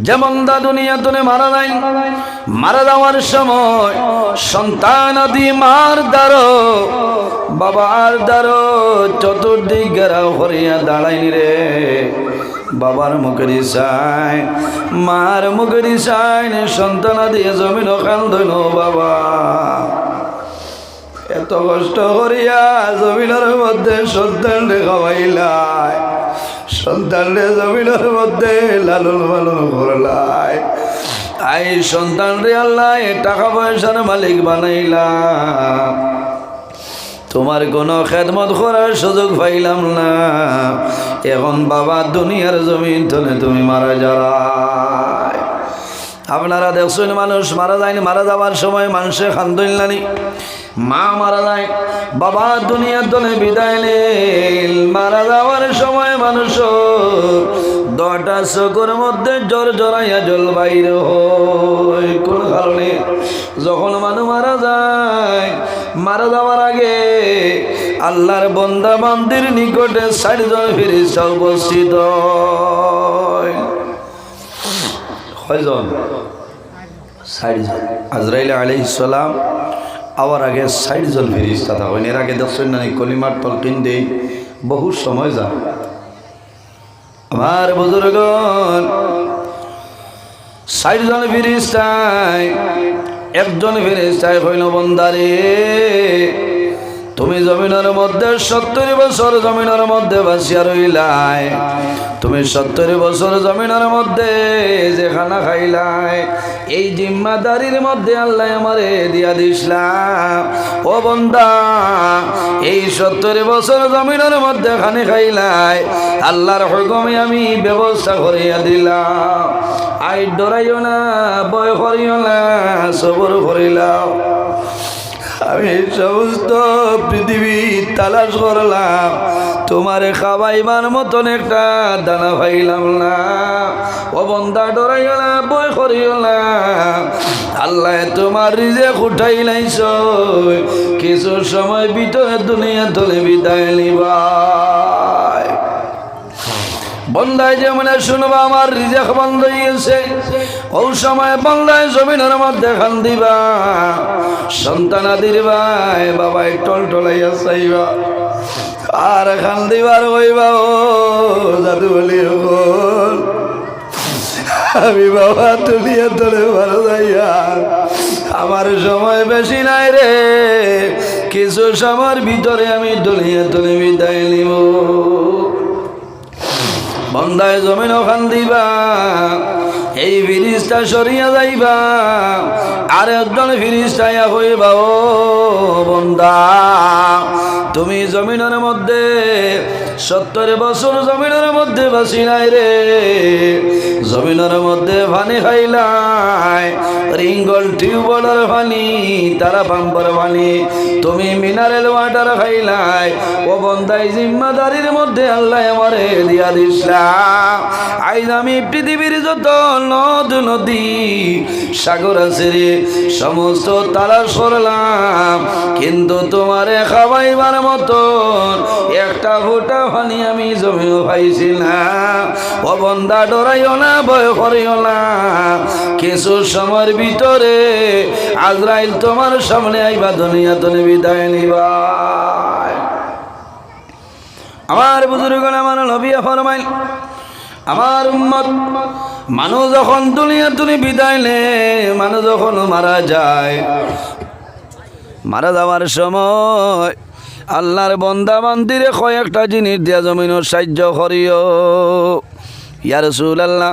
যেমন দা দুনিয়াতে মারা যাওয়ার সময় সন্তান আদি মার দ্বারো বাবার দ্বারো চতুর্দিক ঘেরাও করিয়া দাঁড়াইনি রে। বাবার মুখের ইসাই মার মুখের ইসাই সন্তান আদি জমিন কান্দইল বাবা। এত কষ্ট করিয়া জমিনের মধ্যে সন্তান রে খাওয়াইলাই, সন্তান রে জমিনের মধ্যে লালন পালন করলাই। আই সন্তান রে আল্লাহ টাকা পয়সার মালিক বানাইলাম, তোমার কোনো খেদমত করার সুযোগ পাইলাম না। এখন বাবা দুনিয়ার জমিন তলে তুমি মারা যায়। আপনারা দেখছেন মানুষ মারা যায়নি, মারা যাওয়ার সময় মানুষে খান্দইলানি। মা মারা যায়, বাবা দুনিয়ার দলে বিদায় নেই। মারা যাওয়ার সময় মানুষ 10টা চোখের মধ্যে জ্বর জড়াইয়া জল বাইর হয়। কোন কারণে? যখন মানুষ মারা যায়, মারা যাওয়ার আগে আল্লাহর বান্দা বান্দির নিকটে 60 জন ফেরেশতা উপস্থিত হয়। কয়জন? 60 জন। আজরাইল আলাইহিস সালাম আবার আগে 60 জন ফেরেশতা থাকেন। এর আগে দেখছেন না কলিমার তলকিন দেই বহু সময় যায়। আমার বুজুর্গণ 60 জন ফেরেশতায় একজন ফেরেশতায় কইল, বান্দারে তুমি জমিনের মধ্যে 70 বছর জমিনের মধ্যে বাসিয়া রইলাই। তুমি 70 বছর জমিনের মধ্যে যে খানা খাইলাই, এই জিম্মাদারির মধ্যে আল্লাহ আমারে দিয়া দিসলাম। ও বান্দা, এই 70 বছর জমিনের মধ্যে খানি খাইলাই, আল্লাহর হুকুমে আমি ব্যবস্থা করিয়া দিলাম। আই ডরাইও না, ভয় করিও না, সবর করিলাম। আমি সমস্ত পৃথিবী তালাশ করলাম, তোমারে খাওয়াইবার মতন একটা দানা পাইলাম না। ও বান্দা ডরাইও না, ভয় করিও না, আল্লাহ তোমার রিজিক উঠাই লাইছ। কিছু সময় ভিতরে দুনিয়া তলে বিদায় নিবা। বন্দায় যে মানে শুনবা আমার রিজিক বন্ধ হয়ে গেছে, ওই সময় বন্দায় জমিনের মধ্যে খান দিবা। সন্তান আদির ভাই বাবাই টল টলাইয়া চাইবা আর খান দিবার হইবা। ও জাদু বলি হল আমি বাবা তুলিয়া তোলে ভালো যাইয়া, আমার সময় বেশি নাই রে, কিছু সময়ের ভিতরে আমি দুনিয়া তুলে বিদায় নিব। বন্দায় জমিন খান দিবা, এই ফিরিস্তা সরিয়া যাইবা, আর একজন ফিরিস্তাইয়া হইবা। ও বন্দা, তুমি জমিনের মধ্যে 70 বছর জমিনের মধ্যে বাসি নাই রে, জমিনের মধ্যে পানি খাইলাই, রিঙ্গল টিউবওয়েলের পানি, তারা পাম্পের পানি, তুমি মিনারেল ওয়াটার খাইলাই। ও বন্দাই জিম্মাদারির মধ্যে আল্লাহ আমারে দিয়া দিসলা। আইজ আমি পৃথিবীর যত নদ নদী সাগর আছে রে, সমস্ত তালাশ করলাম, কিন্তু তোমারে খাওয়াইবার মতন একটা ফোঁটা পানি আমি জমিও পাইছি না। ও বান্দা ডরাইও না, ভয় করিও না, কিছু সময়ের ভিতরে আজরাইল তোমার সামনে আইবা, দুনিয়া তলে বিদায় নিবা। আমার বুজুর্গণ, আমার নবী ফরমাইল, আমার উম্মত মানুষ যখন দুনিয়া তুলে বিদায় নে, মানুষ যখন মারা যায়, মারা যাওয়ার সময় আল্লাহর বান্দা বান্দিরে কয়েকটা জিনিস দিয়া জমিন সাহায্য করিও। ইয়া রাসূলুল্লাহ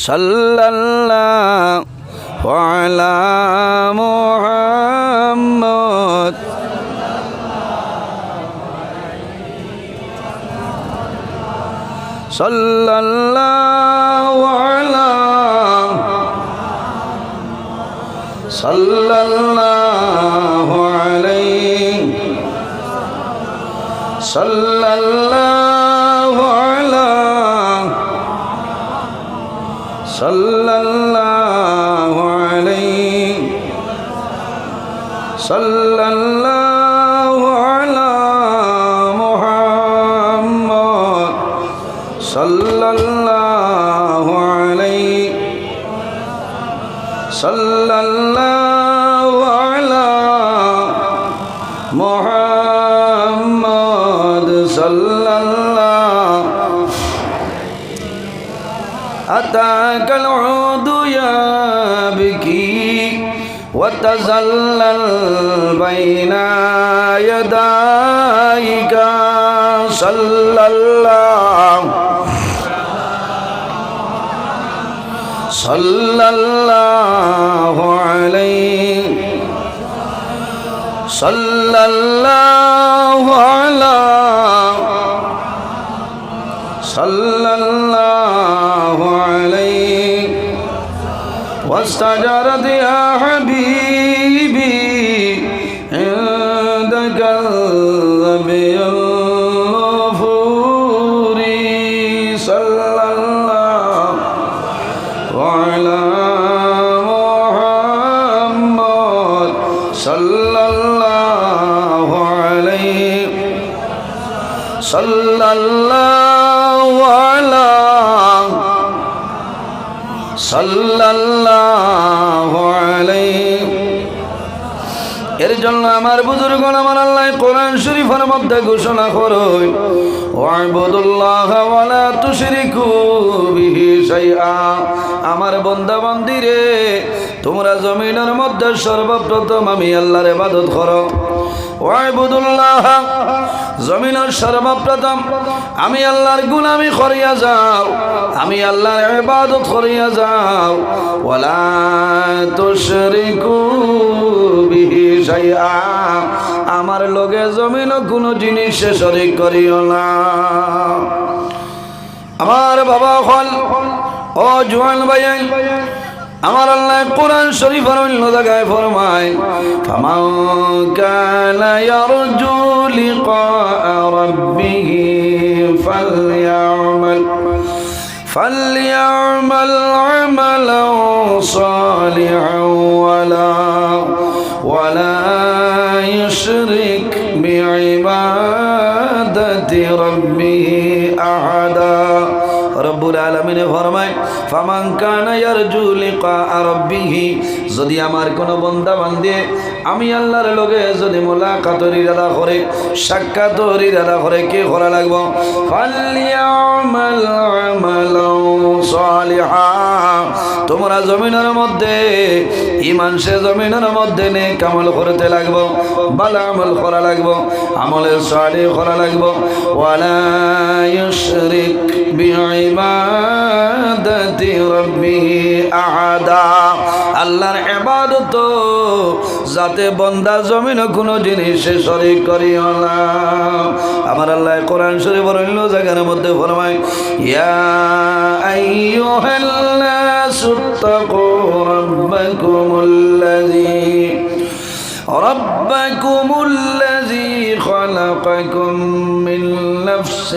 সাল্লাল্লাহু আলা মুহাম্মদ সাল্লাল্লাহু আলা সাল্লাল্লাহু আলাইহি সাল্লাল্লাহু আলা সাল্লাল্লাহু আলাইহি সাল্লাল্লাহু আলা মুহাম্মদ সাল্লাল্লাহু সাল্লাল্লাহু আলাইহি সাল্লাল্লাহু আলা মুহাম্মদ সাল্লাল্লাহু আতাকাল উদু ইয়াবকি وتزلل بين يديك صلى الله عليه صلى الله على صلى الله عليه واستجرت يا حبيبي عندك الذبي الغفور صلى الله على محمد صلى الله عليه صلى الله على সাল্লাল্লাহু আলাইহি এর জন্য আমার বুজুর্গণ আমার আল্লাহ কোরআন শরীফের মধ্যে ঘোষণা করেন ওয়াইবুদুল্লাহ ওয়া লা তুশরিকু বিহি শাইআ আমার বান্দা বান্দীরে তোমরা জমিনের মধ্যে সর্বপ্রথম আমি আল্লাহর ইবাদত করো ওয়াইবুদুল্লাহ জমিনের সর্বপ্রথম আমি আল্লাহর গোলামি করিয়া যাও আমি আল্লাহর ইবাদত করিয়া যাও ওয়া লা তুশরিকু বিহি শাইআ আমার লগে জমিন কোনো জিনিস শরীক করিও না আমার বাবা হল ও জওয়ান ভাই আমার আল্লাহ কোরআন শরীফের অন্য জায়গায় ফরমায় ফামান কানা ইয়ারজু লিকা রাব্বিহি ফালইয়ামাল আমালান সালিহান ওয়ালা ইউশরিক বিইবাদাতি রাব্বিহি আহাদা রব্বুল আলামিন ফরমায় ফামান কানা ইয়ারজু লিকা রাব্বিহি যদি আমার কোন বান্দা বান্দে আমি আল্লাহর লগে যদি মুলাকাতের ইরাদা করে সাক্ষাতের ইরাদা করে কি করা লাগবে ফালইয়ামাল আমালান সালিহা তোমরা জমিনের মধ্যে ঈমান সে জমিনের মধ্যে নেক আমল করতে লাগবে ভালো আমল করা লাগবে আমলে সালিহ করা লাগবে ওয়ালা ইউশরিক বিইবাদাতি রাব্বিহি আহাদা আল্লাহর ইবাদত যাতে বান্দা জমিন কোন জিনিসে শরীক করিও না আমার আল্লাহ কোরআন শরীফের অন্য জায়গার মধ্যে ফরমায় ইয়া আইয়ুহান্নাসু তাকু রাব্বাকুমুল্লাযী خلقكم من نفس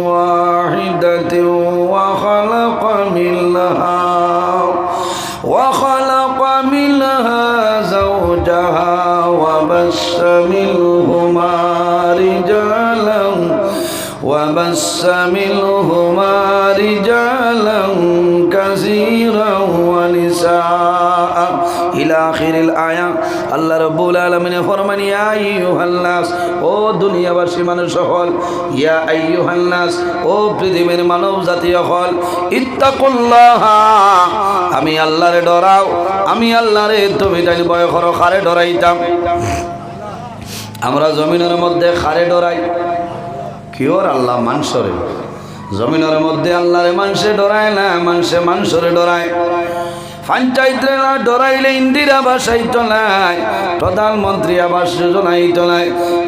واحدة وخلق منها زوجها وبث منهما رجالا كثيرا ونساء إلى آخر الآية আল্লাহ রাব্বুল আলামিন ফরমান ইয়া আইয়ুহান নাস ও দুনিয়াবাসী মানুষ সকল ইয়া আইয়ুহান নাস ও পৃথিবীর মানব জাতি সকল ইত্তাকুল্লাহ আমি আল্লাহরে ডরাও আমি আল্লাহরে তুমি তাই ভয় করো কারে ডরাইতাম আমরা জমিনের মধ্যে কারে ডরাই কিওর আল্লাহ মানুষরে জমিনের মধ্যে আল্লাহরে মানুষে ডরায় না মানুষে মানুষরে ডরায় পঞ্চায়েতের না ডরাইলে ইন্দিরা বাসাইতো নাই প্রধানমন্ত্রী আবাস যোজনাইতো নাই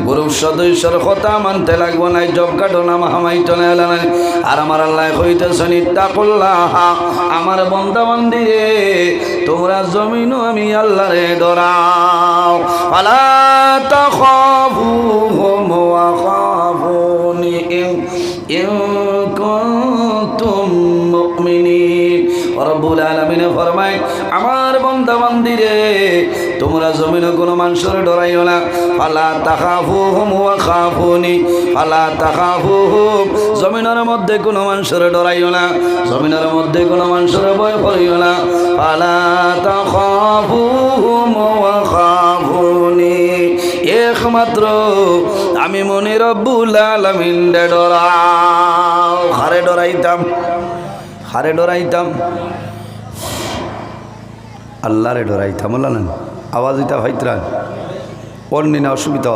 গ্রুপ সদস্যর কথা মানতে লাগবো নাই জব কার্ডও না হামাইতো নাই আর আমার আল্লাহ কইতেছেন ইত্তাকুল্লাহ আমার বান্দা বান্দি রে তোমরা জমিনও আমি আল্লাহরে ডরাও ফালা তাখাফুহুম ওয়া খাফুনি ইন কুনতুম মুমিনিন রব্বুল আলামিন ফরমায় আমার বান্দা বান্দি রে তোমরা জমিনে কোনো মানুষের ডরাইও না ফালা তাখাফুহুম ওয়া খাফুনি ফালা তাখাফুহুম জমিনের মধ্যে কোনো মানুষের ডরাইও না জমিনের মধ্যে কোনো মানুষের ভয় করিও না ফালা তাখাফুহুম ওয়া খাফুনি একমাত্র আমি মনি রব্বুল আলামিন ডরাও খারে ডরাইতাম আল্লাহরে ডরাইতাম বললেন আওয়াজ দিতা ভাইত্রান অন্য না অসুবিধা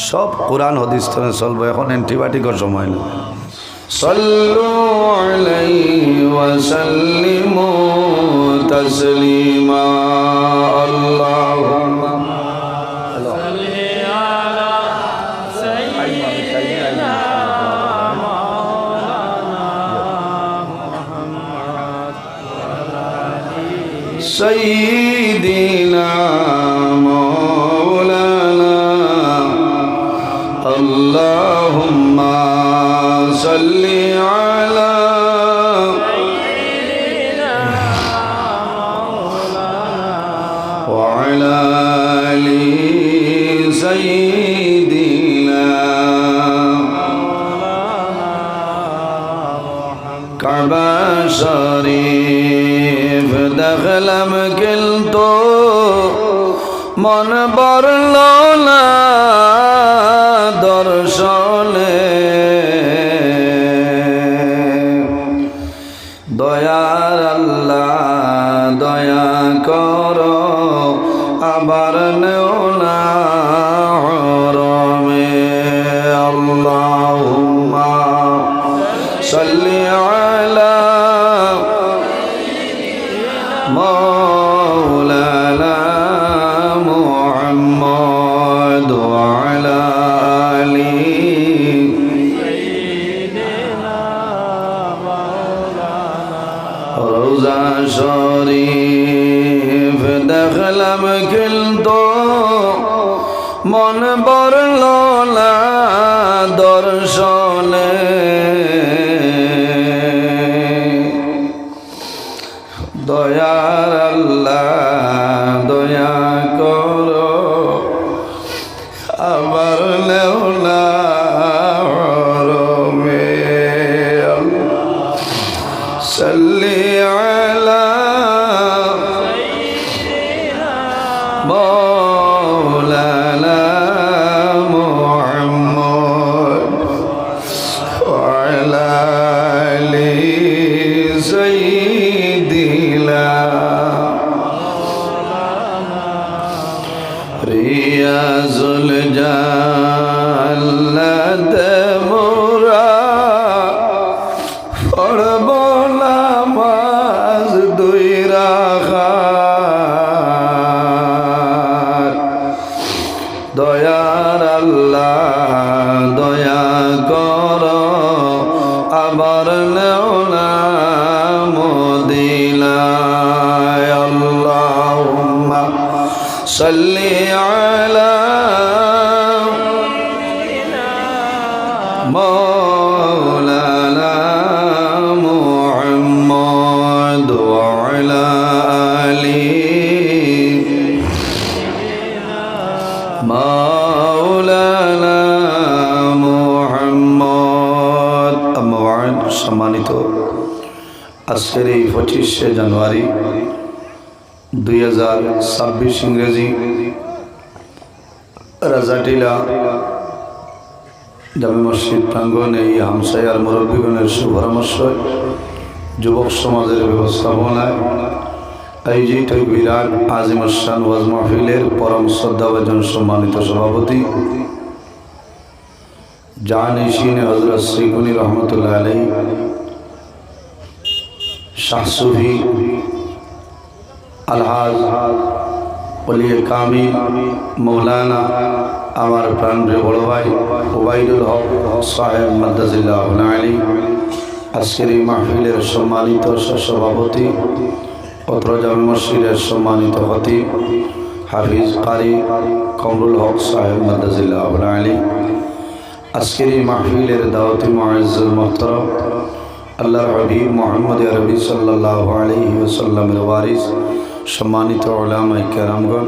সব কোরআন হাদিস চলবে এখন অ্যান্টিবায়োটিকের সময় না সাল্লু আলাইহি ওয়া সাল্লিমু তাসলিমা আল্লাহুম্মা سيدنا مولانا اللهم صل على سيدنا مولانا وعلى آل سيدنا কাবা শরীফ দেখলাম কিন্তু মন বরল না দর্শনে দয়ার আল্লাহ দয়া করো আবার নেও না হরমে আল্লাহুম্মা সাল্লি আলা مولانا محمد وعلى آل سيدنا مولانا روزا শরীফ দেখলাম কিন্তু মন বরল না দর্শনে দয়ার আল্লাহ দয়া করো আবার নেও না হরমে সাল্লি আলা مولانا محمد وعلى آل سيدنا رياض الجنة মোরা পড়ব নামাজ দুই রাকাত দয়ার আল্লাহ দয়া করো আবার নেও না মদিনায় আল্লাহুম্মা সাল্লি আলা مولانا محمد وعلى آل مولانا محمد أما بعد সম্মানিত আজকের এই 25শে জানুয়ারি 2026 ইংরেজি রাজাটিলা জামে মসজিদ প্রাঙ্গনে এই হামসায়ার মুরব্বীগণের সুপরামর্শ যুবক সমাজের ব্যবস্থাপনায় আয়োজিত বিরাট আজিমুসান ওয়াজ মাহফিলের পরম শ্রদ্ধাভাজন সম্মানিত সভাপতি জাহানিশিন হযরত শ্রীকুনি রহমতুল্লাহ আলাইহি শাহ সুফি আলহাজ ওলিয়ে কামিল মৌলানা আমার প্রাণপ্রিয় বড় ভাই ওবাইদুল হক সাহেব মাদ্দাজিল্লাহ আলী আজকের এই মাহফিলের সম্মানিত সভাপতি অত্র জামে মসজিদের সম্মানিত খতিব হাফিজ কারি কমরুল হক সাহেব মাদ্দাজিল্লাহ আলী আজকের এই মাহফিলের দাওয়াতি মুআজ্জিল মুহতারাম আল্লাহর হাবিব মুহাম্মদ আরবি সাল্লাল্লাহু আলাইহি ওয়াসাল্লামের ওয়ারিস সম্মানিত উলামায়ে কেরামগণ,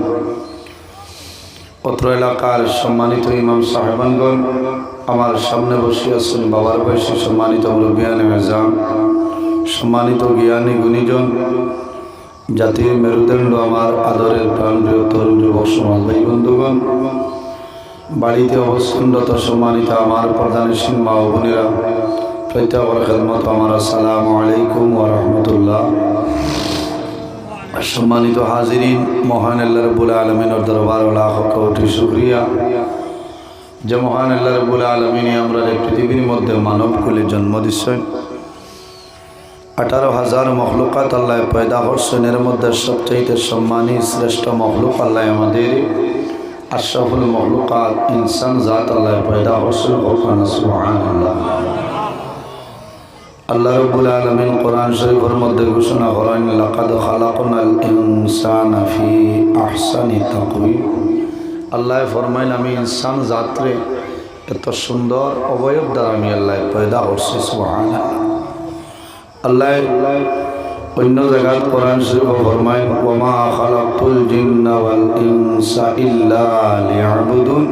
অত্র এলাকার সম্মানিত ইমাম সাহেবানগণ, আমার সামনে বসে আছেন বাবার বয়সী সম্মানিত মুরব্বিয়ানে মেজাম, সম্মানিত জ্ঞানী গুণীজন, জাতির মেরুদণ্ড, আমার আদরের প্রাণপ্রিয় তরুণ যুবক সমাজ ভাই বন্ধুগণ, বাড়িতে অবস্থানরত সম্মানিত আমার প্রধানশীল মা ও বোনেরা, প্রত্যেকের খেদমত আমার আসসালামু আলাইকুম ওয়া রাহমাতুল্লাহ। সম্মানিত হাজিরিন, মহান আল্লাহ রাব্বুল আলামিনের দরবারে লাখ কোটি শুকরিয়া যে মহান আল্লাহ রাব্বুল আলামিন আমরা এই পৃথিবীর মধ্যে মানব কুলে জন্ম দিচ্ছেন। 18,000 মখলুকাত আল্লাহ পয়দা করছেন, এর মধ্যে সবচেয়ে সম্মানী শ্রেষ্ঠ মখলুক আল্লাহ আমাদের আশরাফুল মখলুকাত ইনসান জাত আল্লাহ পয়দা করছেন। সুবহানাল্লাহ। আল্লাহ রাব্বুল আলামিন কোরআন শরীফের মধ্যে ঘোষণা করেন, লাকাদ খালাকনাল ইনসানা ফি আহসানি তাকওয়িম। আল্লাহ ফরমাইন, আমি ইনসান জাতরে এত সুন্দর অবয়ব দ্বারা আমি আল্লাহ পয়দা করছি। সুবহানাল্লাহ। আল্লাহ অন্য জায়গায় কোরআন শরীফে ফরমাইন, ওয়া মা খালাকতুল জিন্না ওয়াল ইনসা ইল্লা লিয়াবুদুন।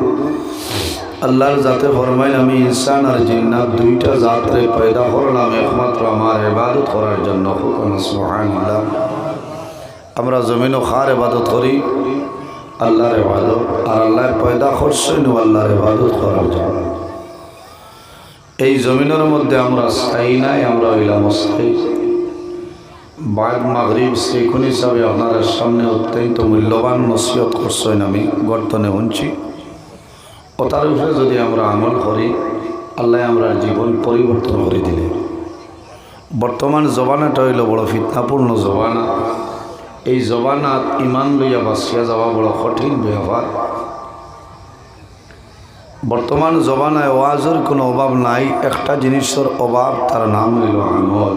আল্লাহর জাতে ফরমাইন, আমি ইনসান আর জিন্নাত দুইটা জাতরে পয়দা করলাম একমাত্র আমার ইবাদত করার জন্য। সুবহানাল্লাহ। আমরা জমিন ও খার ইবাদত করি, আল্লাহর ইবাদত, আর আল্লাহ পয়দা করছেন আল্লাহর ইবাদত করার জন্য। এই জমিনের মধ্যে আমরা স্থায়ী নাই, আমরা হইলাম অস্থায়ী। বাদ মাগরিব শ্রীকুন হিসাবে আপনার সামনে অত্যন্ত মূল্যবান নসিহত করছেন, আমি গর্তনে শুনছি। কথার উপরে যদি আমরা আমল করি, আল্লাহ আমরা জীবন পরিবর্তন করে দিলে। বর্তমান জবানাটা হইল বড় ফিতনাপূর্ণ জবানা। এই জবানাত ইমান লইয়া বাঁচিয়া যাওয়া বড় কঠিন ব্যাপার। বর্তমান জবানায় ওয়াজের কোনো অভাব নাই, একটা জিনিসের অভাব, তার নাম হইল আমল।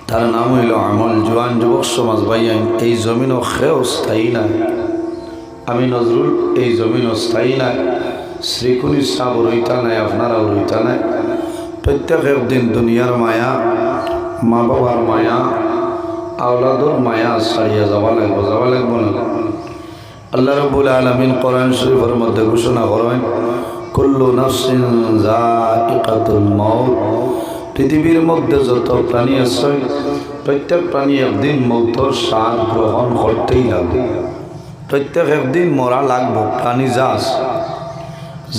তার নাম হইল আমল। জোয়ান যুবক সমাজ ভাইয়াইন, এই জমিনও খেয়েও স্থায়ী নাই। আমি নজরুল, এই জমিনও স্থায়ী নাই। শ্রীকুনি সাহ রইতা নাই, আপনারাও রইতা নাই। প্রত্যেক একদিন দুনিয়ার মায়া, মা বাবার মায়া, আওলাদর মায়া ছাড়িয়া যাওয়া লাগবো না। আল্লাহ রাব্বুল আলামিন কোরআন শরীফের মধ্যে ঘোষণা করেন, কুল্লু নাফসিন যায়িকাতুল মাউত। পৃথিবীর মধ্যে যত প্রাণী আছে, প্রত্যেক প্রাণী একদিন মৌতের স্বাদ গ্রহণ করতেই লাগবে। প্রত্যেক একদিন মরা লাগবে। প্রাণী যা আছে,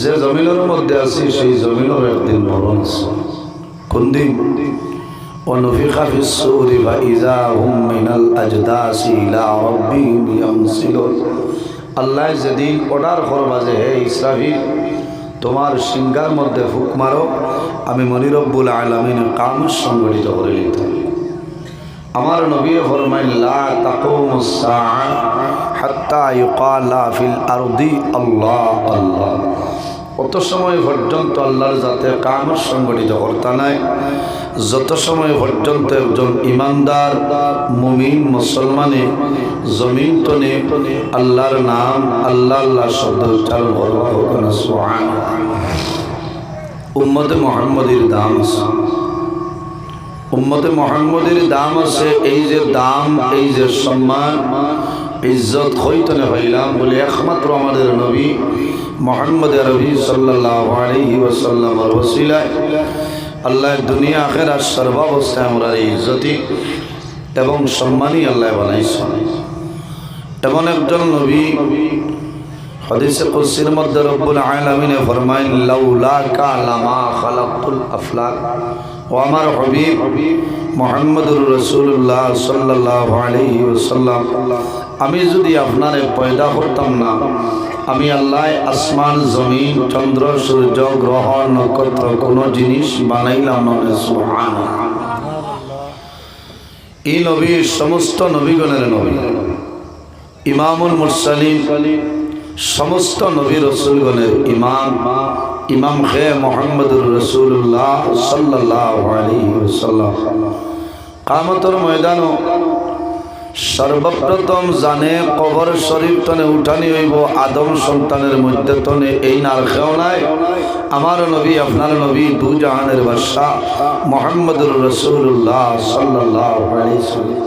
যে জমিনের মধ্যে আছে, সেই জমিনের একদিন মরণ আছে। কোন দিন? ونفخ في الصور فإذا هم من الأجداث إلى ربهم ينسلون। আল্লাহ যেদিন অর্ডার করবা যে হে ইসরাফিল, তোমার সিংহার মধ্যে ফুক মারো, আমি মনি রব্বুল আলামিন কামত সংগঠিত করে নিতে। আমার নবী ফরমাইন, লা তাকুমুস সাআ হাত্তা ইউকালা ফিল আরদি আল্লাহ আল্লাহ। কত সময় পর্যন্ত আল্লাহর যাতে কামত সংগঠিত করতে নাই, যত সময় পর্যন্ত একজন ইমানদার মুমিন মুসলমানে জমিন তনে আল্লাহর নাম, আল্লাহ আল্লাহ শব্দ উচ্চারণ করবা হোক না। সুবহানাল্লাহ। উম্মতে মুহাম্মদের দাম আছে, উম্মতে মুহাম্মদের দাম আছে। এই যে দাম, এই যে সম্মান, ইজ্জত হইতনে হইলাম বলে একমাত্র আমাদের নবী মুহাম্মদ আরবি সাল্লাল্লাহু আলাইহি ওয়াসাল্লামের ওসিলায় আল্লাহ দুনিয়া আখিরাত সর্বাবস্থায় আমরা ইজ্জতি এবং সম্মানই আল্লাহ বানাইছেন। এমন একজন নবী, হাদিসে কুদসির মধ্যে রব্বুল আলামিন ফরমাইন, লাউলাকা লামা খালাকতুল আফলাক। ও আমার হাবিব মুহাম্মদুর রাসূলুল্লাহ সাল্লাল্লাহু আলাইহি ওয়াসাল্লাম, আমি যদি আপনারে পয়দা করতাম না, আমি আল্লাহ আসমান, জমিন, চন্দ্র, সূর্য, গ্রহ, নক্ষত্র কোনো জিনিস বানাইলাম না। সুবহানাল্লাহ। এই নবী সমস্ত নবীগণের নবী, ইমামুল মুরসালিন, সমস্ত নবী রাসূলগণের ইমাম, ইমাম খে মুহাম্মদুর রাসূলুল্লাহ সাল্লাল্লাহু আলাইহি ওয়াসাল্লাম। কিয়ামতের ময়দানও সর্বপ্রথম জানে কবর শরীফ তনে উঠানি হইব আদম সন্তানের মধ্যে তনে এই নার খেও নাই। আমার নবী, আপনার নবী, দু জাহানের বাদশা মুহাম্মদুর রাসূলুল্লাহ সাল্লাল্লাহু আলাইহি ওয়াসাল্লাম।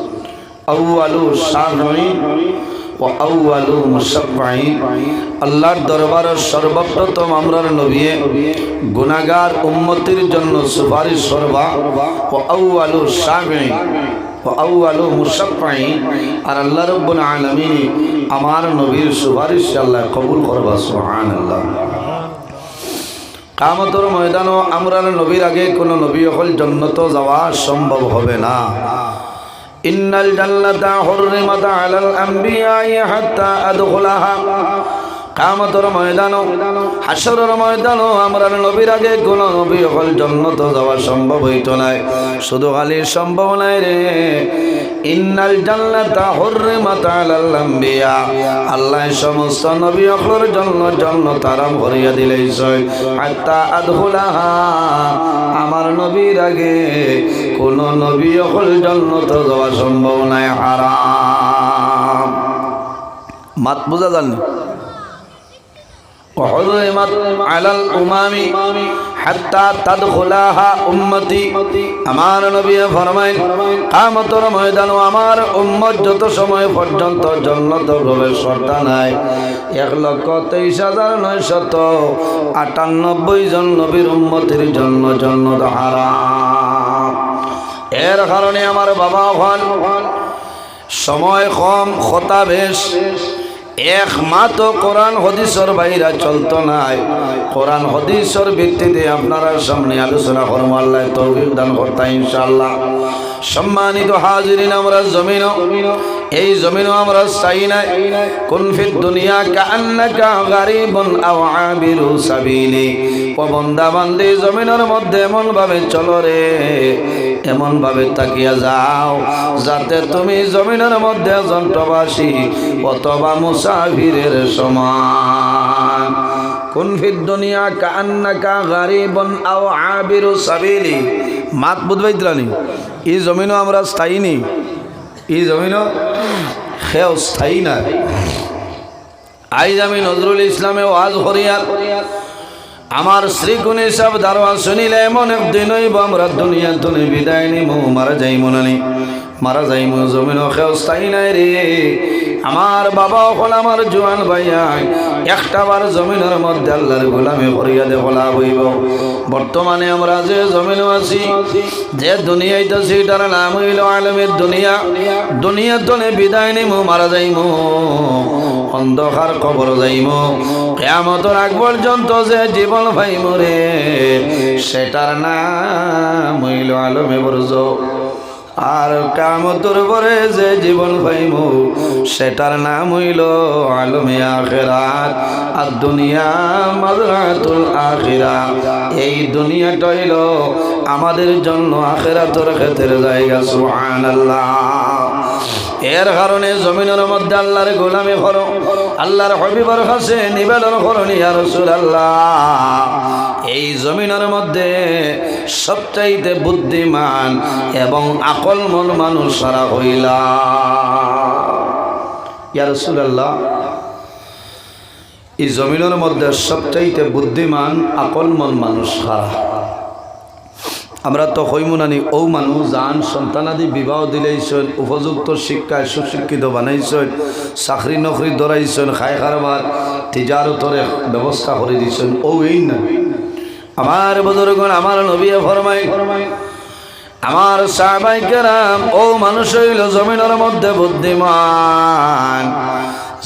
আউয়ালু শাফঈ ও আউয়ালু মুশাফঈ। আল্লাহর দরবারের সর্বপ্রথম আমরার নবী গুনাহগার উম্মতের জন্য সুপারিশ করবা। ও আউয়ালু শাফঈ ও আউয়ালু মুশাফঈ। আর আল্লাহ রাব্বুল আলামিন আমার নবীর সুপারিশ আল্লাহ কবুল করবা। সুবহানাল্লাহ। কিয়ামতের ময়দানে আমরার নবীর আগে কোন নবী হল জান্নাত যাওয়া সম্ভব হবে না। ইন্নাল জান্নাতা হুররিমাত আলাল আম্বিয়াই হাত্তা আদখুলাহা। কিয়ামতের ময়দানে হাশরের ময়দানে আমরার নবীর আগে কোন নবী হল জান্নাত যাওয়া সম্ভব হইতো না। শুধু খালি সম্ভব নাই রে, ইন্নাল জান্নাতা হুররিমাত আলাল আম্বিয়া। আল্লাহ সমস্ত নবী হলের জন্য জান্নাত আরাম করিয়া দিলেন হাত্তা আদখুলাহা। আমার নবীর আগে কোন নবী হল জান্নাত যাওয়া সম্ভব নাই, হারাম। মাত বুঝা জানি وحرمت على الأمم حتى تدخلها أمتي। আমার নবী ফরমায় কিয়ামতের ময়দানে আমার উম্মত যত সময় পর্যন্ত জান্নাতে প্রবেশ করতে নাই 1,23,998 জন নবীর উম্মতের জন্য জান্নাত হারাম। এর কারণে আমার বাবা হন সময় কম, কথা বেশ, একমাত্র কোরআন হাদিসের বাইরে চলতো নাই। কোরআন হাদিসের ভিত্তিতে আপনারা সামনে আলোচনা করব, আল্লাহ তৌফিক দান করতে ইনশাআল্লাহ। সম্মানিত হাজিরিন, আমরা জমিন, এই জমিন আমরা চাই না। কুন ফিদ দুনিয়া কাআন্নাকা গারিবুন আও আবিরু সাবিলি। ও বান্দা বান্দি জমিনের মধ্যে এমন ভাবে চলো রে, এমন ভাবে তাকিয়া যাও যাতে তুমি জমিনের মধ্যে একজন প্রবাসী অথবা মুসাফিরের সমান। কুন ফিদ দুনিয়া কাআন্নাকা গারিবুন আও আবিরু সাবিলি। মাত বুঝবাই দিলানি, এই জমিনও আমরা স্থায়ী নি, এই জমিনও সেও স্থায়ী না। আইজ আমি নজরুল ইসলামে ওয়াজ করিয়ার আমার শ্রীকুণ সব দারোয়া শুনিলে এমন একদিন হইব আমরা দুনিয়া তুলে বিদায় নিমু, মারা যাইমু নানি, মারা যাইমু। জমিনও সেও স্থায়ী নাই রে। আমার বাবা হল আমার জোয়ান ভাইয়া একটাবার জমিনের মধ্যে আল্লাহর গোলামি করিয়া দেখলা হইব। বর্তমানে আমরা যে জমিনও আছি, যে দুনিয়ায় আছি, এটার নাম হইল আলমের দুনিয়া। দুনিয়া তলে বিদায় নিমু, মারা যাইমু, অন্ধকার কবর যাইমু। কিয়ামতের আগ পর্যন্ত যে জীবন পাইমু রে, সেটার নাম হইল আলমে বরজ। আর কিয়ামতের পরে যে জীবন পাইমু সেটার নাম হইল আলমে আখিরাত। আর দুনিয়া মাযরাতুল আখিরা। এই দুনিয়াটা হইল আমাদের জন্য আখিরাতের ক্ষেত্রের জায়গা। সুবহানাল্লাহ। এর কারণে জমিনের মধ্যে আল্লাহর গোলামি করো, আল্লাহর হাবিবের কাছে নিবেদন করো, ইয়া রাসূলুল্লাহ এই জমিনের মধ্যে সবচাইতে বুদ্ধিমান এবং আকলমন মানুষ সারা হইলা। ইয়া রাসূলুল্লাহ এই জমিনের মধ্যে সবচাইতে বুদ্ধিমান আকলমন মানুষ সারা। আমরা তো হইমুনানি ও মানুষ জান সন্তানাদি বিবাহ দিলেইছেন, উপযুক্ত শিক্ষায় সুশিক্ষিত বানাইছেন, চাকরি নকরি ধরাইছেন, খাই কারবার তিজারতরে ব্যবস্থা করে দিয়েছেন। ও এই না আমার বুজুর্গগণ, আমার নবী ফরমাই, আমার সাহাবায়ে কেরাম, ও মানুষ হইল জমিনের মধ্যে বুদ্ধিমান,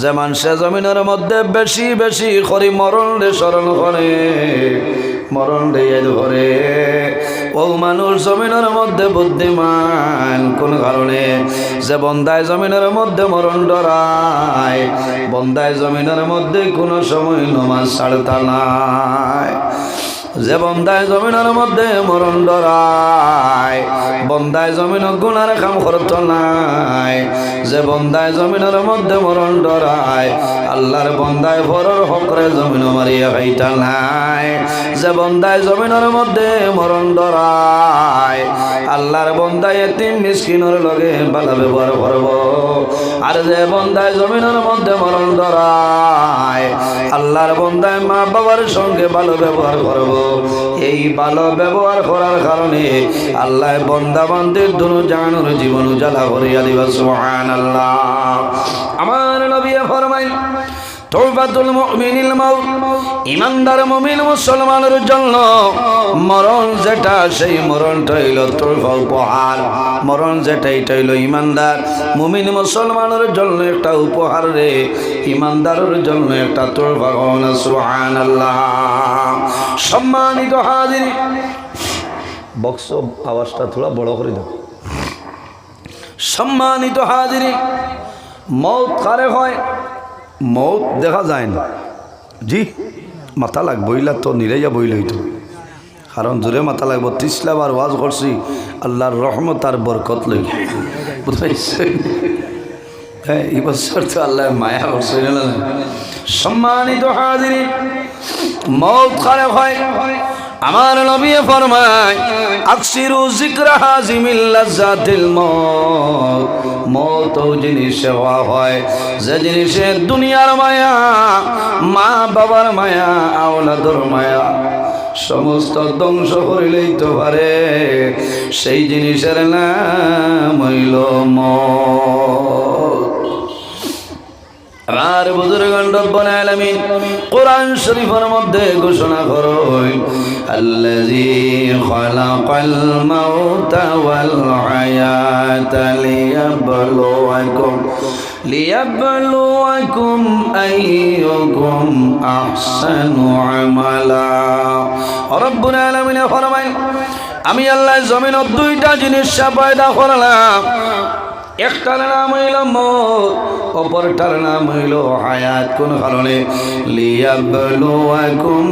যে মানুষে জমিনের মধ্যে বেশি বেশি করি মরণ রে স্মরণ করে, মরণ রে ধরে, ও মানুষ জমিনের মধ্যে বুদ্ধিমান। কোন কারণে? যে বন্দায় জমিনের মধ্যে মরণ ডরায়, বন্দায় জমিনের মধ্যে কোনো সময় নমাজ ছাড়তা নাই। যে বন্দায় জমিনের মধ্যে মরণ ডরায়, বন্দায় জমিন গুনার কাম করত নাই। যে বন্দায় জমিনের মধ্যে মরণ ডরায়, আল্লাহর বন্দায় ভরর হকরে জমিন মারিয়া খাইতা নাই। যে বন্দায় জমিনের মধ্যে মরণ ডরায়, আল্লাহর বন্দায় এতিম মিসকিনের লগে ভালো ব্যবহার করব। আর যে বন্দায় জমিনের মধ্যে মরণ ডরায়, আল্লাহর বন্দায় মা বাবার সঙ্গে ভালো ব্যবহার করব। এই ভালো ব্যবহার করার কারণে আল্লাহ বান্দা বান্দির দুনো জাহানের জীবন উজালা করিয়া দিবা সুবহানাল্লাহ। আমার নবী ফরমায় তওবাতুল মুমিনিল মাউত, ইমানদার মুমিন মুসলমানের জন্য মরণ যেটা সেই মরণটা হইল তওবা উপহার। মরণ যেটা এটা হইল ইমানদার মুমিন মুসলমানের জন্য একটা উপহার রে, ইমানদারের জন্য একটা তওবা। সুবহানাল্লাহ। সম্মানিত হাজির, বক্স আওয়াজটা থোড়া বড় করে দাও। সম্মানিত হাজির, মৌত কারে হয়? মৌত দেখা যায় না জি, মাথা লাগ বইলা তো নিরাইয়া বইল হইতো, কারণ জোরে মাথা লাগবো। তিসলাবার ওয়াজ করছি আল্লাহর রহমত আর বরকত লই, বুঝাইছে? হ্যাঁ, এই বছর তো আল্লাহ মায়া করছে। সম্মানিত হাজির, মৌত কারে হয়? আমার নবী ফরমায় আকসিরু যিকরা হাজিমিল লাজ্জাতিল মউত। মৌত জিনিস হয় যে জিনিসে দুনিয়ার মায়া, মা বাবার মায়া, আওলাদর মায়া সমস্ত ধ্বংস করিলেই তো পারে, সেই জিনিসের নাম হইল মৌত। আর বুজুর্গান রব্বুল আলামিন কোরআন শরীফের মধ্যে ঘোষণা করেন আল্লাযী খালাকাল মাউতা ওয়াল হায়াতা লিয়াবলুয়াকুম আইয়ুকুম আহসানু আমালা। রব্বুল আলামিন ফরমায় আমি আল্লাহ জমিনের দুইটা জিনিস পয়দা করলাম, একটার নাম হইল মৌত, অপরটার নাম হইল হায়াত। কোন কারণে? লিয়াবলুয়াকুম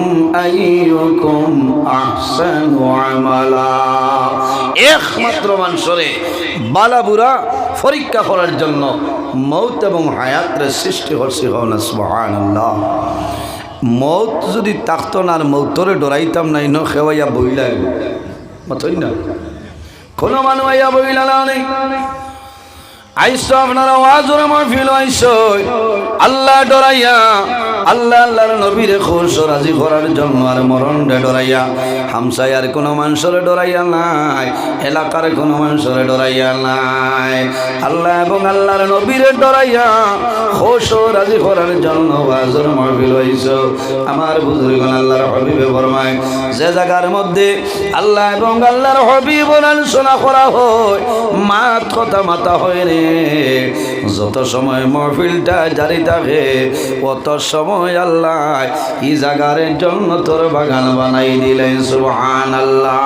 আইয়ুকুম আহসানু আমালা। একমাত্র মানুষরে বালা বুড়া পরীক্ষা করার জন্য মৌত এবং হায়াতের সৃষ্টি করছে। সুবহানাল্লাহ। মৌত যদি থাকতো না, আর মৌতরে ডরাইতাম না, ইনো খেওয়াইয়া বইলা মতই না, কোনো মানুষ আইয়া বইলা না নেই। আইসো আপনারা ওয়াজের মাহফিল আইসো আল্লাহ ডরাইয়া, আল্লাহ আল্লাহর নবীরে খুশ রাজি করার জন্য, আর মরণ ডরাইয়া। হামসায়ার কোনো মানুষের ডরাইয়া নাই, এলাকার কোনো মানুষের ডরাইয়া নাই, আল্লাহ এবং আল্লাহর নবীরে ডরাইয়া খুশ রাজি করার জন্য ওয়াজের মাহফিল আইসো। আমার বুজুর্গণ আল্লাহর হাবিবে ফরমায় যে জায়গার মধ্যে আল্লাহ এবং আল্লাহর হাবিবের আলোচনা করা হয়, মাত কথা মাতা হয় রে, যত সময় মাহফিলটা জারি থাকে কত সময় আল্লাহ এই জায়গার জন্য তোর বাগান বানাই দিলেন। সুবহানাল্লাহ।